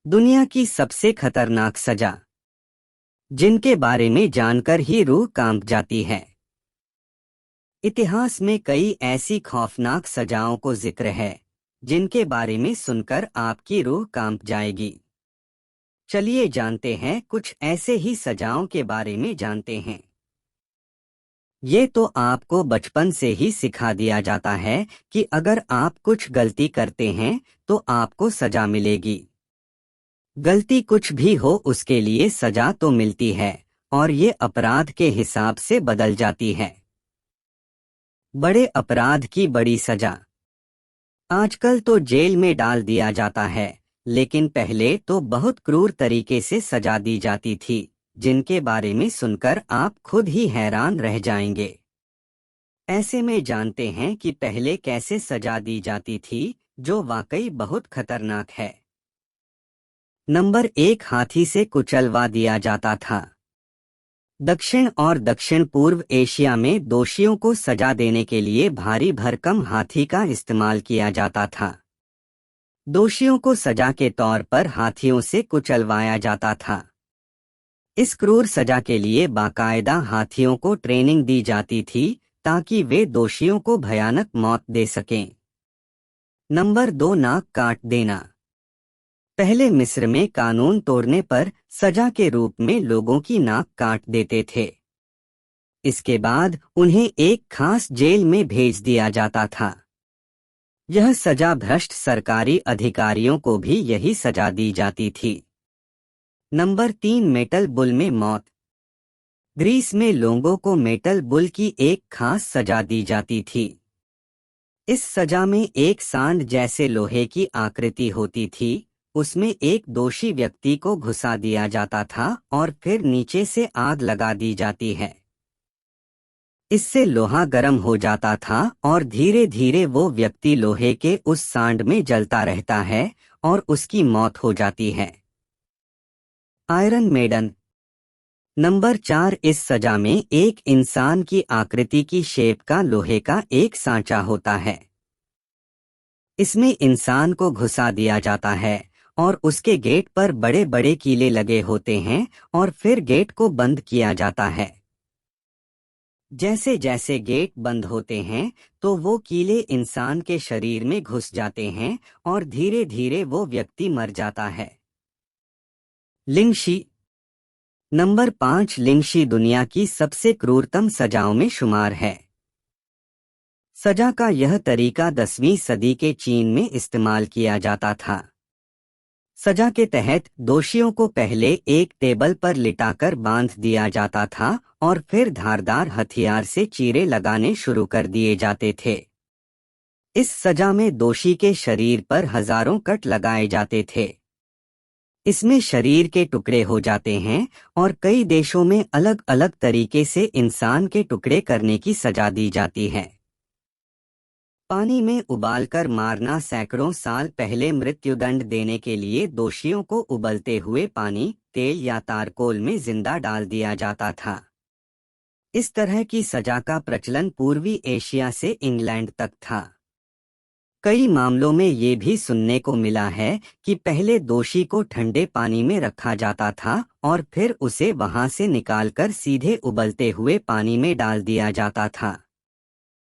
दुनिया की सबसे खतरनाक सजा, जिनके बारे में जानकर ही रूह कांप जाती है। इतिहास में कई ऐसी खौफनाक सजाओं को जिक्र है, जिनके बारे में सुनकर आपकी रूह कांप जाएगी। चलिए जानते हैं कुछ ऐसे ही सजाओं के बारे में जानते हैं। ये तो आपको बचपन से ही सिखा दिया जाता है कि अगर आप कुछ गलती करते हैं तो आपको सजा मिलेगी। गलती कुछ भी हो उसके लिए सजा तो मिलती है और ये अपराध के हिसाब से बदल जाती है। बड़े अपराध की बड़ी सजा। आजकल तो जेल में डाल दिया जाता है, लेकिन पहले तो बहुत क्रूर तरीके से सजा दी जाती थी, जिनके बारे में सुनकर आप खुद ही हैरान रह जाएंगे। ऐसे में जानते हैं कि पहले कैसे सजा दी जाती थी, जो वाकई बहुत खतरनाक है। नंबर 1, हाथी से कुचलवा दिया जाता था। दक्षिण और दक्षिण पूर्व एशिया में दोषियों को सजा देने के लिए भारी भरकम हाथी का इस्तेमाल किया जाता था। दोषियों को सजा के तौर पर हाथियों से कुचलवाया जाता था। इस क्रूर सजा के लिए बाकायदा हाथियों को ट्रेनिंग दी जाती थी ताकि वे दोषियों को भयानक मौत दे सकें। नंबर 2, नाक काट देना। पहले मिस्र में कानून तोड़ने पर सजा के रूप में लोगों की नाक काट देते थे। इसके बाद उन्हें एक खास जेल में भेज दिया जाता था। यह सजा भ्रष्ट सरकारी अधिकारियों को भी यही सजा दी जाती थी। नंबर 3, मेटल बुल में मौत। ग्रीस में लोगों को मेटल बुल की एक खास सजा दी जाती थी। इस सजा में एक सांड जैसे लोहे की आकृति होती थी, उसमें एक दोषी व्यक्ति को घुसा दिया जाता था और फिर नीचे से आग लगा दी जाती है। इससे लोहा गर्म हो जाता था और धीरे धीरे वो व्यक्ति लोहे के उस सांड में जलता रहता है और उसकी मौत हो जाती है। Iron maiden. नंबर 4, इस सजा में एक इंसान की आकृति की शेप का लोहे का एक सांचा होता है। इसमें इंसान को घुसा दिया जाता है और उसके गेट पर बड़े बड़े कीले लगे होते हैं और फिर गेट को बंद किया जाता है। जैसे जैसे गेट बंद होते हैं तो वो कीले इंसान के शरीर में घुस जाते हैं और धीरे धीरे वो व्यक्ति मर जाता है। लिंगशी। नंबर 5, लिंगशी दुनिया की सबसे क्रूरतम सजाओं में शुमार है। सजा का यह तरीका 10वीं सदी के चीन में इस्तेमाल किया जाता था। सजा के तहत दोषियों को पहले एक टेबल पर लिटाकर बांध दिया जाता था और फिर धारदार हथियार से चीरे लगाने शुरू कर दिए जाते थे। इस सजा में दोषी के शरीर पर हजारों कट लगाए जाते थे। इसमें शरीर के टुकड़े हो जाते हैं और कई देशों में अलग अलग तरीके से इंसान के टुकड़े करने की सजा दी जाती है। पानी में उबालकर मारना। सैकड़ों साल पहले मृत्युदंड देने के लिए दोषियों को उबलते हुए पानी, तेल या तारकोल में जिंदा डाल दिया जाता था। इस तरह की सजा का प्रचलन पूर्वी एशिया से इंग्लैंड तक था। कई मामलों में ये भी सुनने को मिला है कि पहले दोषी को ठंडे पानी में रखा जाता था और फिर उसे वहां से निकालकर सीधे उबलते हुए पानी में डाल दिया जाता था।